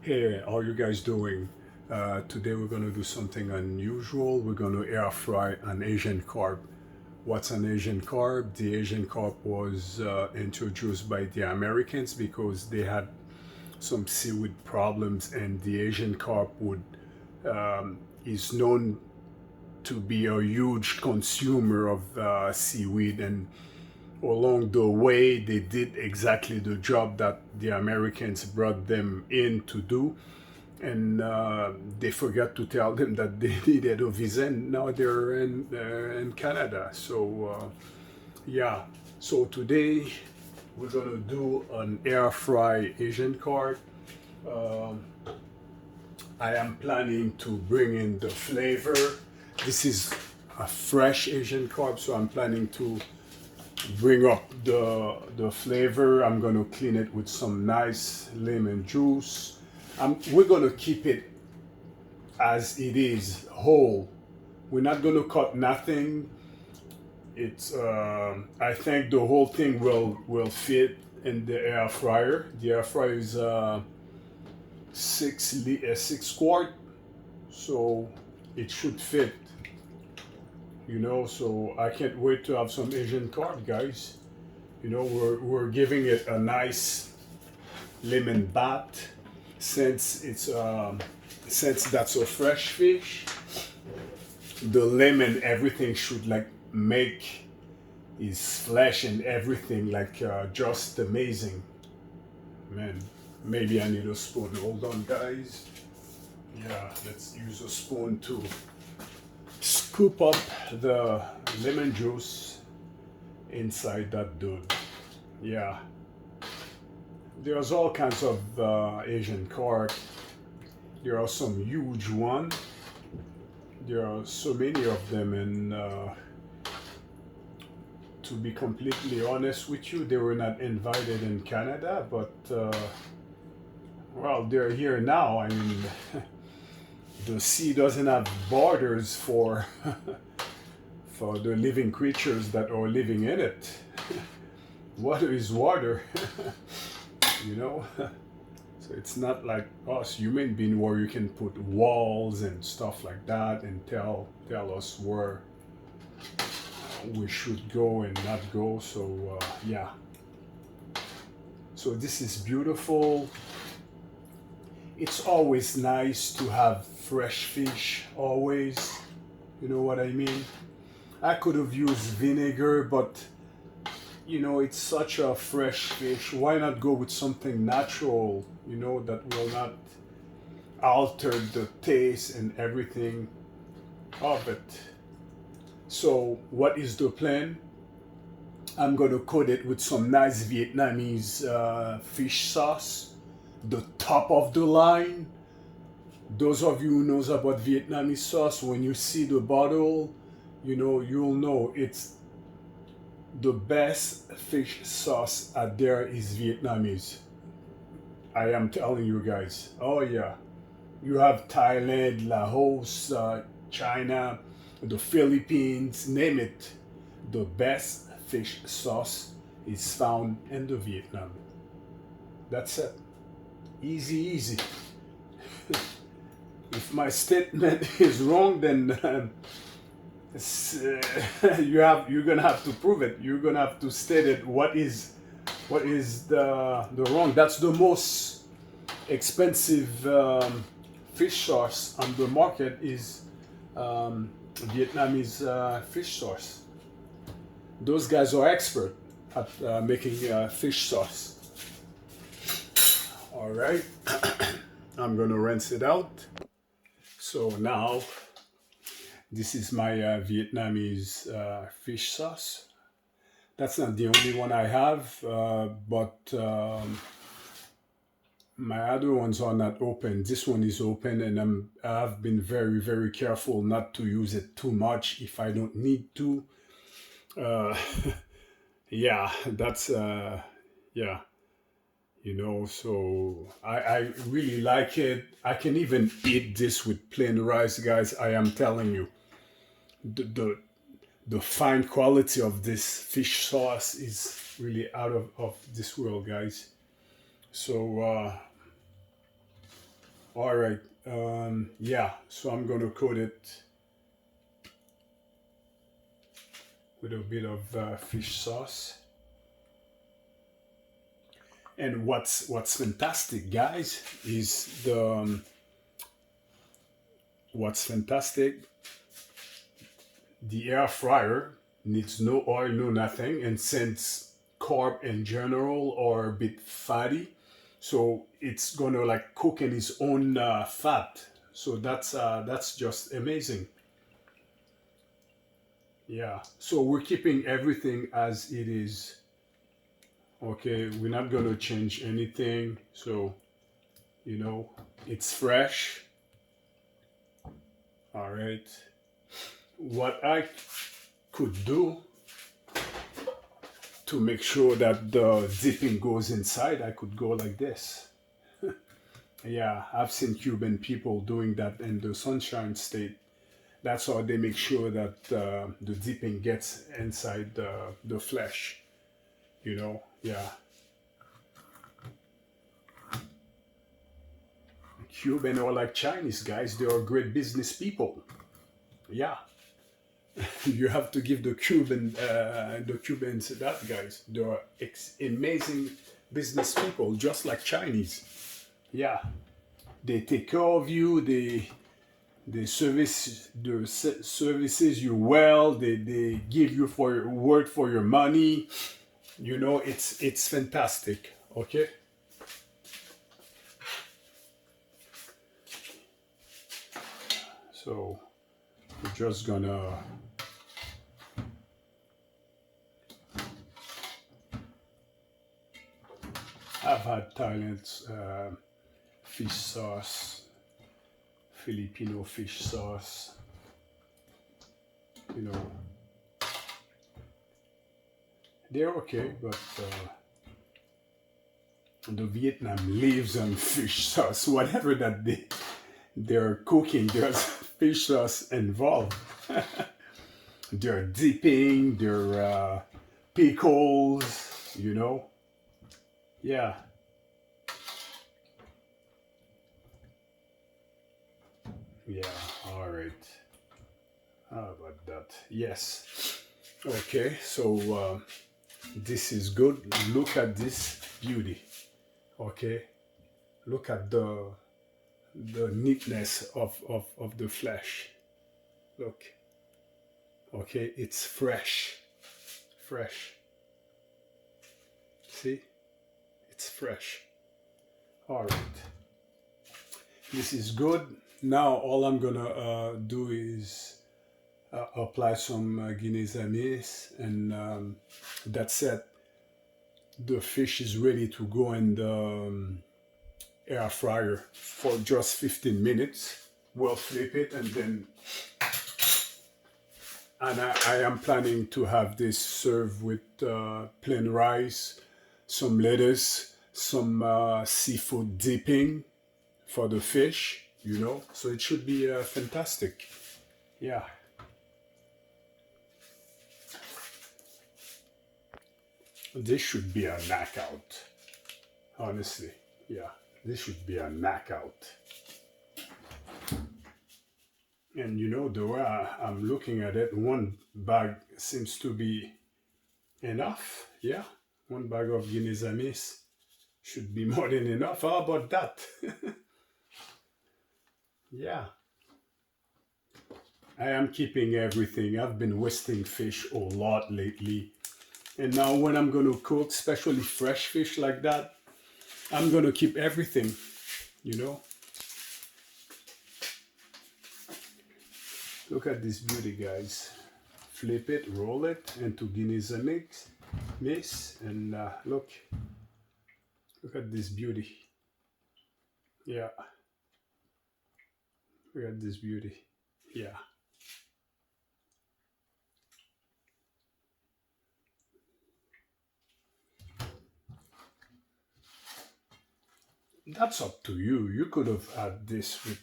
Hey, how you guys doing? Today we're gonna do something unusual. We're gonna air fry an Asian carp. What's an Asian carp? The Asian carp was introduced by the Americans because they had some seaweed problems, and the Asian carp is known to be a huge consumer of seaweed, and along the way they did exactly the job that the Americans brought them in to do, and they forgot to tell them that they needed a visa, and now they're in Canada. So yeah, so today we're gonna do an air fry Asian carp. Um I am planning to bring in the flavor. This is a fresh Asian carp, so I'm planning to bring up the flavor. I'm gonna clean it with some nice lemon juice. We're gonna keep it as it is, whole. We're not gonna cut nothing. It's I think the whole thing will fit in the air fryer. The air fryer is 6 quart, so it should fit. So I can't wait to have some Asian carp, guys. We're giving it a nice lemon bath, since that's a fresh fish. The lemon, everything should like make his flesh and everything like just amazing. Man, maybe I need a spoon. Hold on, guys. Yeah, let's use a spoon to scoop up the lemon juice inside that dude. Yeah, there's all kinds of Asian carp. There are some huge ones. There are so many of them, and to be completely honest with you, they were not invited in Canada, but well, they're here now. I mean, the sea doesn't have borders for for the living creatures that are living in it. Water is water, you know. So it's not like us human being where you can put walls and stuff like that and tell us where we should go and not go. So yeah. So this is beautiful. It's always nice to have fresh fish, always. You know what I mean? I could have used vinegar, but it's such a fresh fish. Why not go with something natural, that will not alter the taste and everything of it? So, what is the plan? I'm gonna coat it with some nice Vietnamese fish sauce, the top of the line. Those of you who knows about Vietnamese sauce, when you see the bottle, you'll know it's the best fish sauce out there is Vietnamese. I am telling you guys. Oh yeah, you have Thailand, Laos, China, the Philippines, name it. The best fish sauce is found in the Vietnam. That's it. Easy, easy. If my statement is wrong, then you're gonna have to prove it. You're gonna have to state it. What is the wrong? That's the most expensive fish sauce on the market is Vietnamese fish sauce. Those guys are expert at making fish sauce. All right, I'm gonna rinse it out. So now, this is my Vietnamese fish sauce. That's not the only one I have, but my other ones are not open. This one is open, and I've been very, very careful not to use it too much if I don't need to. Uh, yeah, that's yeah. So I really like it. I can even eat this with plain rice, guys. I am telling you, the fine quality of this fish sauce is really out of this world, guys. So All right. Yeah, so I'm gonna coat it with a bit of fish sauce. And what's fantastic, guys, is what's fantastic. The air fryer needs no oil, no nothing, and since carb in general are a bit fatty, so it's gonna like cook in its own fat. So that's just amazing. Yeah. So we're keeping everything as it is. Okay, we're not gonna change anything. So you know, it's fresh. All right. What I could do to make sure that the dipping goes inside, I could go like this. Yeah, I've seen Cuban people doing that in the Sunshine State. That's how they make sure that the dipping gets inside the flesh. Yeah. Cuban or like Chinese guys, they are great business people. Yeah. You have to give the Cubans that, guys. They are amazing business people, just like Chinese. Yeah. They take care of you. They services you well. They give you for your word for your money. It's fantastic. Okay. So we're just gonna I've had Thailand's fish sauce, Filipino fish sauce. You know, they're okay, but the Vietnam lives on fish sauce. Whatever that they're cooking, there's fish sauce involved. They're dipping, they're pickles. Yeah. Yeah, all right. How about that? Yes. Okay, so this is good. Look at this beauty. Okay, look at the neatness of the flesh. Look. Okay, it's fresh. Fresh. See? It's fresh. All right. This is good. Now all I'm gonna do is apply some Guineas amis, and that's it. The fish is ready to go in the air fryer for just 15 minutes. We'll flip it, and I am planning to have this served with plain rice, some lettuce, some seafood dipping for the fish. So it should be fantastic. Yeah. This should be a knockout. Honestly. Yeah. This should be a knockout. And the way I'm looking at it, one bag seems to be enough. Yeah. One bag of Guineas amis should be more than enough. How about that? Yeah. I am keeping everything. I've been wasting fish a lot lately. And now when I'm going to cook, especially fresh fish like that, I'm going to keep everything, Look at this beauty, guys. Flip it, roll it into Guineas mix, and look at this beauty. Yeah. Look at this beauty. Yeah. That's up to you. You could have had this with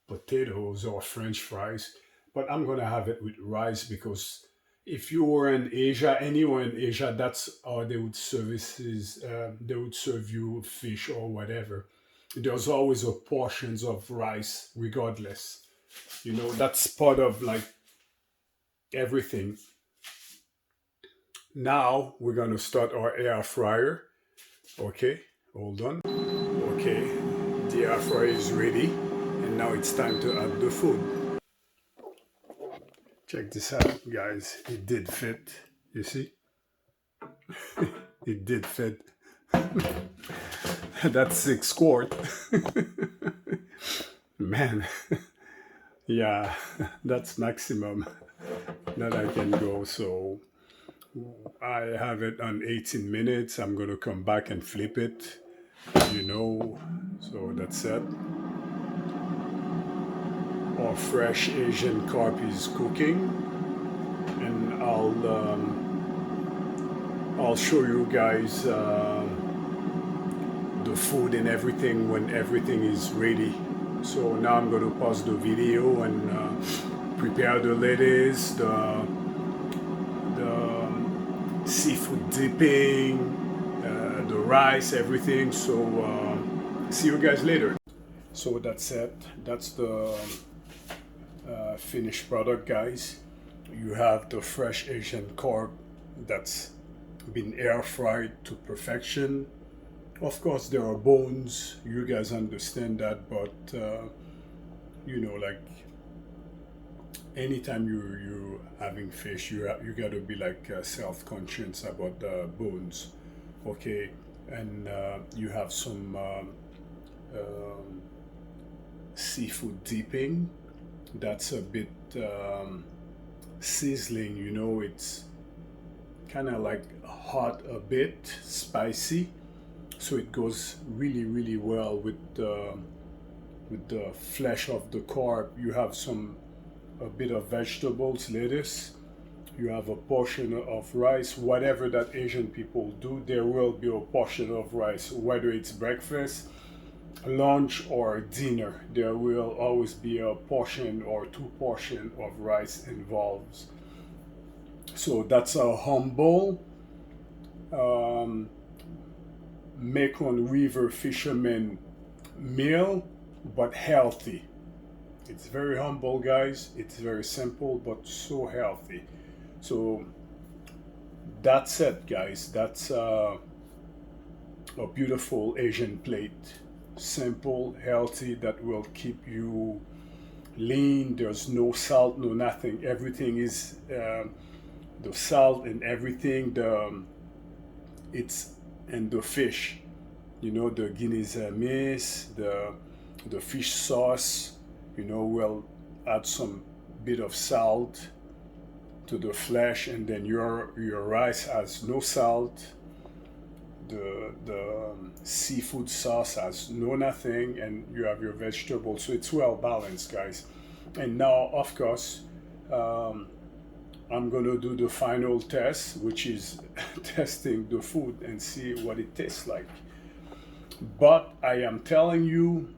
potatoes or French fries, but I'm gonna have it with rice because if you were in Asia, anywhere in Asia, that's how they would serve you fish or whatever. there's always a portions of rice regardless. You know, that's part of like everything. Now we're gonna start our air fryer. Okay, hold on. Okay, the air fryer is ready, and now it's time to add the food. Check this out, guys. It did fit. You see? It did fit. That's 6 quart. Man, yeah, that's maximum that I can go. So I have it on 18 minutes. I'm gonna come back and flip it, you know. So that's it. Our fresh Asian carp is cooking, and I'll show you guys the food and everything when everything is ready. So now I'm going to pause the video and prepare the lettuce, the seafood dipping, the rice, everything. So see you guys later. So that's it. That's the finished product, guys. You have the fresh Asian carp that's been air fried to perfection. Of course, there are bones. You guys understand that, but you know, like anytime you having fish, you gotta be like self-conscious about the bones, okay? And you have some seafood dipping. That's a bit sizzling. You know, it's kind of like hot, a bit spicy, so it goes really well with the flesh of the carp. You have a bit of vegetables, lettuce. You have a portion of rice. Whatever that Asian people do, there will be a portion of rice, whether it's breakfast, lunch, or dinner. There will always be a portion or 2 portions of rice involved. So that's a humble Mekong River fisherman meal, but healthy. It's very humble, guys. It's very simple, but so healthy. So that's it, guys. That's a beautiful Asian plate. Simple, healthy, that will keep you lean. There's no salt, no nothing. Everything is the salt and everything. It's and the fish, you know, the Guineas maize, the fish sauce, you know, we'll add some bit of salt to the flesh, and then your rice has no salt. The seafood sauce has no nothing, and you have your vegetables, so it's well balanced, guys. And now, of course, I'm gonna do the final test, which is testing the food and see what it tastes like. But I am telling you,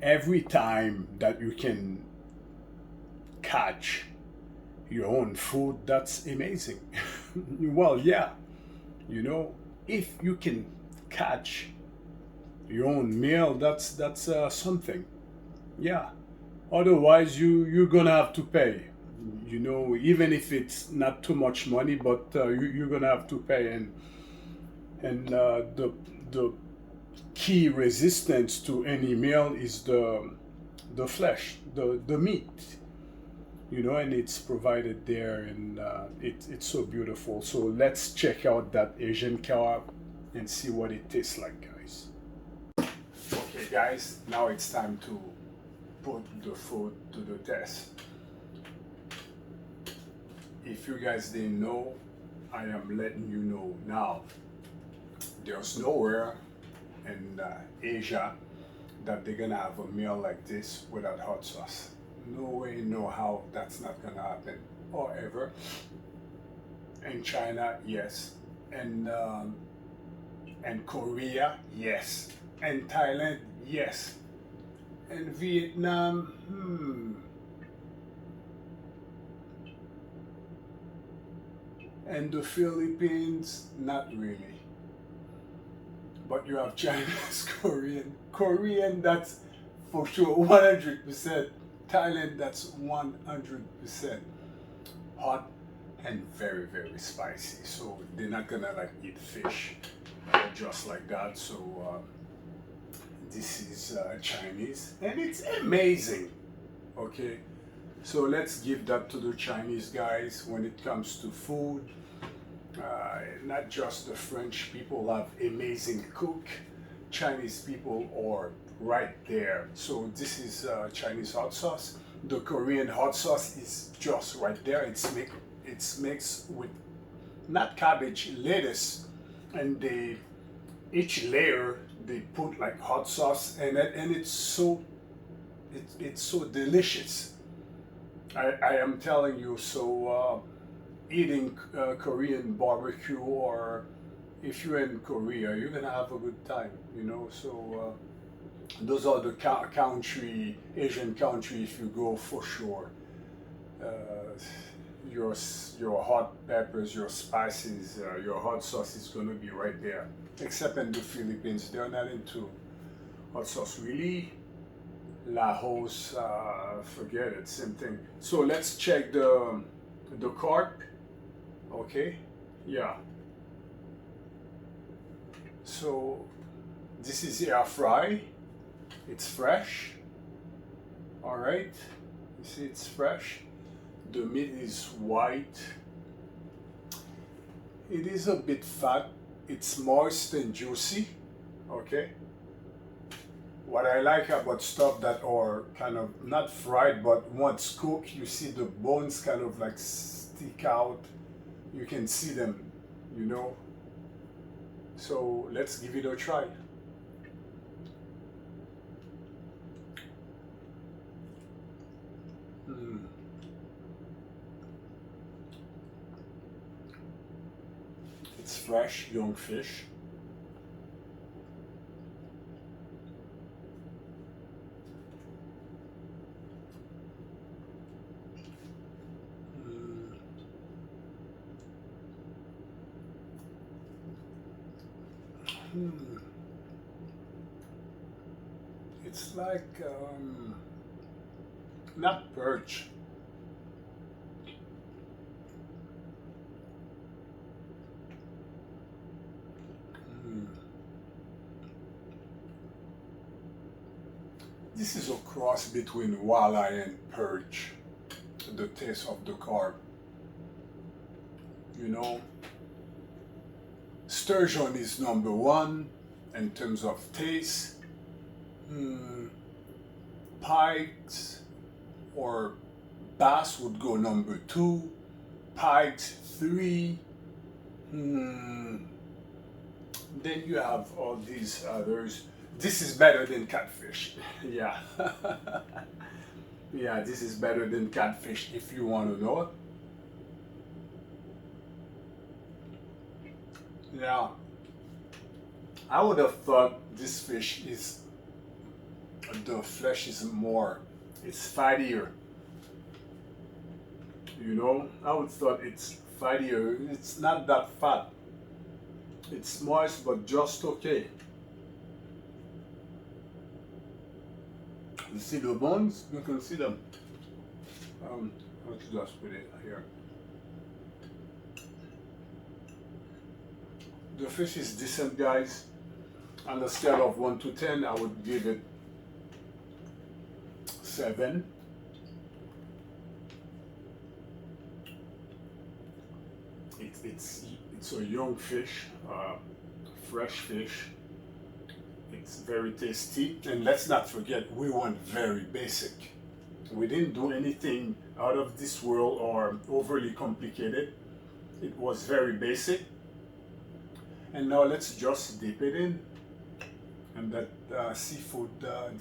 every time that you can catch your own food, that's amazing. Well, yeah, you know, if you can catch your own meal, that's something. Yeah. Otherwise, you're gonna have to pay. You know, even if it's not too much money, but you're gonna have to pay. And the key resistance to any meal is the flesh, the meat. You know, and it's provided there, and it's so beautiful. So let's check out that Asian carp and see what it tastes like, guys. Okay, guys, now it's time to put the food to the test. If you guys didn't know, I am letting you know now. There's nowhere in Asia that they're gonna have a meal like this without hot sauce. No way, no how, that's not gonna happen. However, in China, yes, and Korea, yes, and Thailand, yes, and Vietnam, and the Philippines, not really. but you have Chinese, Korean, that's for sure 100%. Thailand, that's 100% hot and very, very spicy. So they're not gonna like eat fish just like that. So this is Chinese, and it's amazing. Okay, so let's give that to the Chinese guys when it comes to food. Not just the French people have amazing cook, Chinese people are right there. So this is Chinese hot sauce. The Korean hot sauce is just right there. It's mixed with not cabbage, lettuce, and each layer they put like hot sauce in it, and it's so delicious. I am telling you. So eating Korean barbecue, or if you're in Korea, you're gonna have a good time, you know. So those are the country, Asian country. If you go, for sure, uh, your hot peppers, your spices, your hot sauce is gonna be right there. Except in the Philippines, they're not into hot sauce really. Laos, forget it, same thing. So let's check the carp. Okay, yeah. So this is air fry. It's fresh. All right. You see, it's fresh. The meat is white. It is a bit fat. It's moist and juicy. Okay. What I like about stuff that are kind of not fried, but once cooked, you see the bones kind of like stick out. You can see them, you know. So let's give it a try. It's fresh, young fish. It's like not perch. This is a cross between walleye and perch. The taste of the carp. You know, sturgeon is number one in terms of taste. Pikes or bass would go number two. Pikes three. Then you have all these others. This is better than catfish. Yeah. Yeah, this is better than catfish if you want to know it. Yeah. I would have thought this fish is, the flesh is more, it's fattier. You know, I would thought it's fattier. It's not that fat. It's moist, but just okay. You see the bones? You can see them. Let's just put it here. The fish is decent, guys. On a scale of 1 to 10, I would give it 7. It's a young fish, fresh fish. It's very tasty, and let's not forget we went very basic. We didn't do anything out of this world or overly complicated. It was very basic. And now let's just dip it in, and that seafood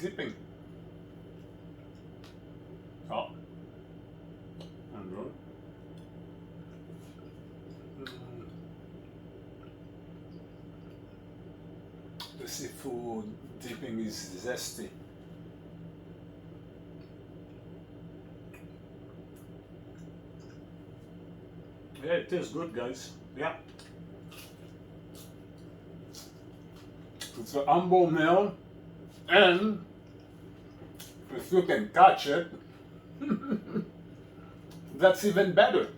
dipping. Oh, and good. The seafood dipping is zesty. Yeah, it tastes good, guys. Yeah. It's a humble meal, and if you can catch it, that's even better.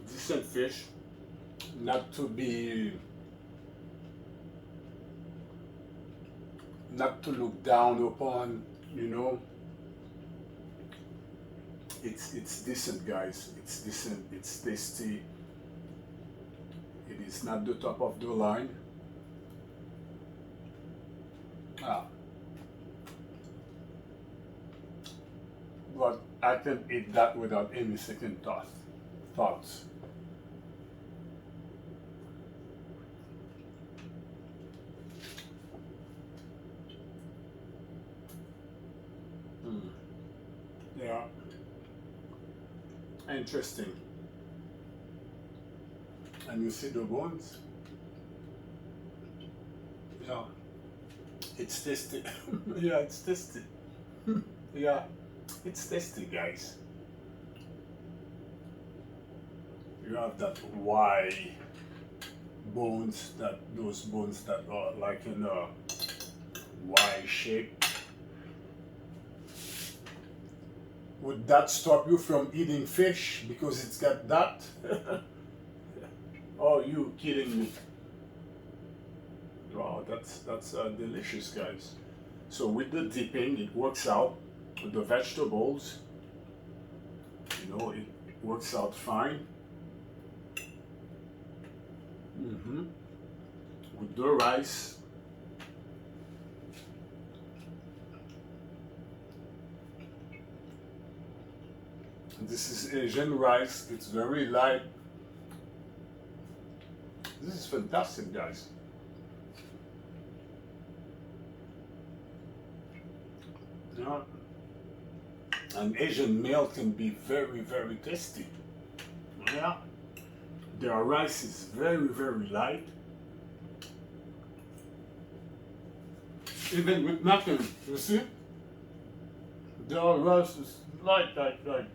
Decent fish, not to be, not to look down upon, you know. It's decent, guys. It's decent. It's tasty. It is not the top of the line. Ah, but I can eat that without any second thoughts. Mm. Yeah, interesting. And you see the bones? Yeah, it's tasty. Yeah, it's tasty. Yeah, it's tasty, guys. You have that Y bones, that those bones that are like in a Y shape. Would that stop you from eating fish because it's got that? Oh, you kidding me? Wow, that's delicious, guys. So with the dipping, it works out. With the vegetables, you know, it works out fine. With the rice, this is Asian rice. It's very light. This is fantastic, guys. Yeah. An Asian meal can be very, very tasty. Yeah. Their rice is very, very light. Even with nothing, you see? Their rice is light, light, light.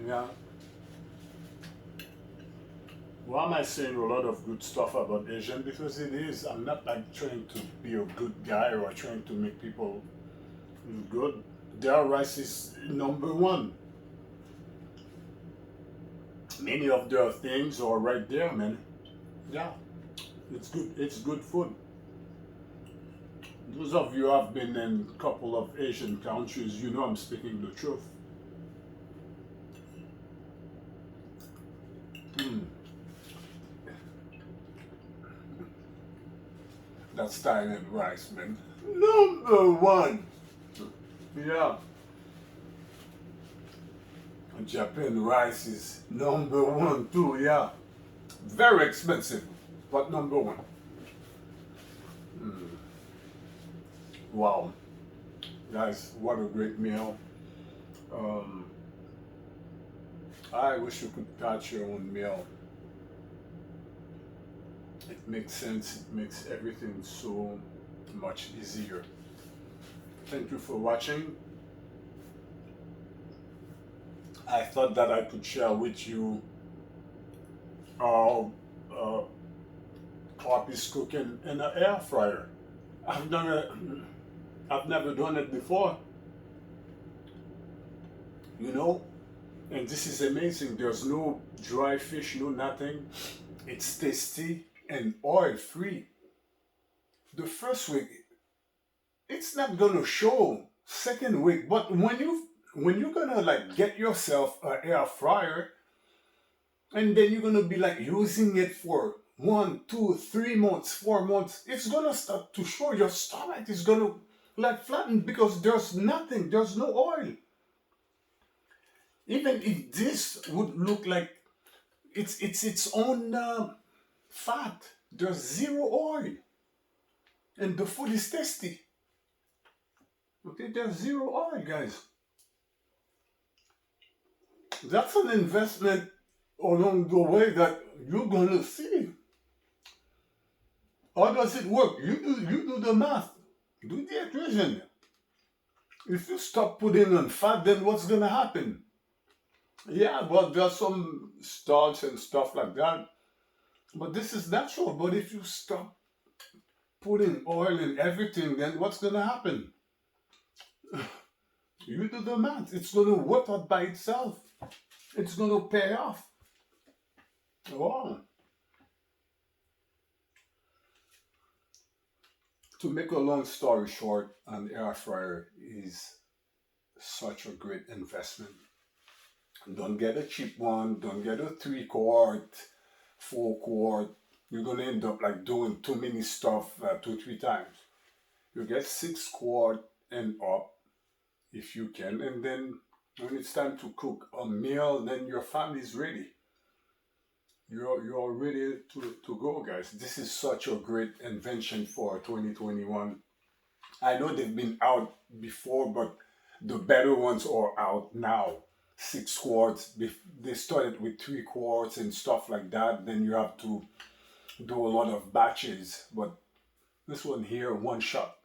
Yeah. Why am I saying a lot of good stuff about Asian? Because it is. I'm not like trying to be a good guy or trying to make people feel good. Their rice is number one. Many of their things are right there, man. Yeah, it's good. It's good food. Those of you who have been in a couple of Asian countries, you know I'm speaking the truth. Mm. That's Thailand rice, man. Number one. Yeah. Japan rice is number one too, yeah. Very expensive, but number one. Mm. Wow. Guys, what a great meal. Um, I wish you could catch your own meal. It makes sense, it makes everything so much easier. Thank you for watching. I thought that I could share with you how carp is cooking in an air fryer. I've never, I've never done it before, you know, and this is amazing. There's no dry fish, no nothing. It's tasty and oil free. The first week, it's not gonna show. Second week, but when you're gonna like get yourself an air fryer, and then you're gonna be like using it for 1, 2, 3 months, 4 months, it's gonna start to show. Your stomach is gonna like flatten because there's nothing, there's no oil. Even if this would look like it's its own fat, there's zero oil, and the food is tasty. Okay, there's zero oil, guys. That's an investment along the way that you're gonna see. How does it work? You do the math, do the equation. If you stop putting on fat, then what's gonna happen? Yeah, well, there's some starch and stuff like that, but this is natural. But if you stop putting oil in everything, then what's gonna happen? You do the math. It's gonna work out by itself. It's gonna pay off. Oh, to make a long story short, an air fryer is such a great investment. Don't get a cheap one. Don't get a 3 quart, 4 quart. You're gonna end up like doing too many stuff 2, 3 times. You get 6 quart and up if you can, and then when it's time to cook a meal, then your family's ready. You're ready to go, guys. This is such a great invention for 2021. I know they've been out before, but the better ones are out now. 6 quarts. They started with 3 quarts and stuff like that. Then you have to do a lot of batches. But this one here, one shot,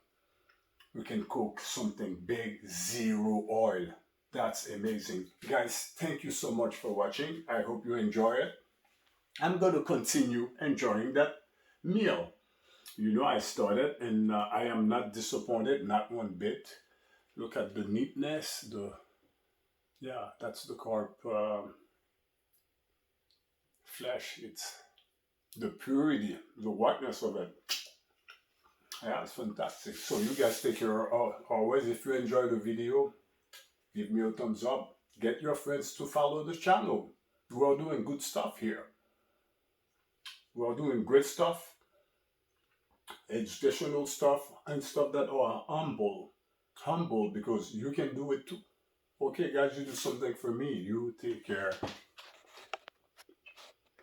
you can cook something big, zero oil. That's amazing. Guys, thank you so much for watching. I hope you enjoy it. I'm going to continue enjoying that meal. You know, I started and I am not disappointed, not one bit. Look at the neatness, yeah, that's the carp flesh. It's the purity, the whiteness of it. Yeah, it's fantastic. So you guys take care always. If you enjoy the video, give me a thumbs up. Get your friends to follow the channel. We're doing good stuff here. We're doing great stuff, educational stuff, and stuff that are humble. Humble because you can do it too. Okay, guys, you do something for me. You take care.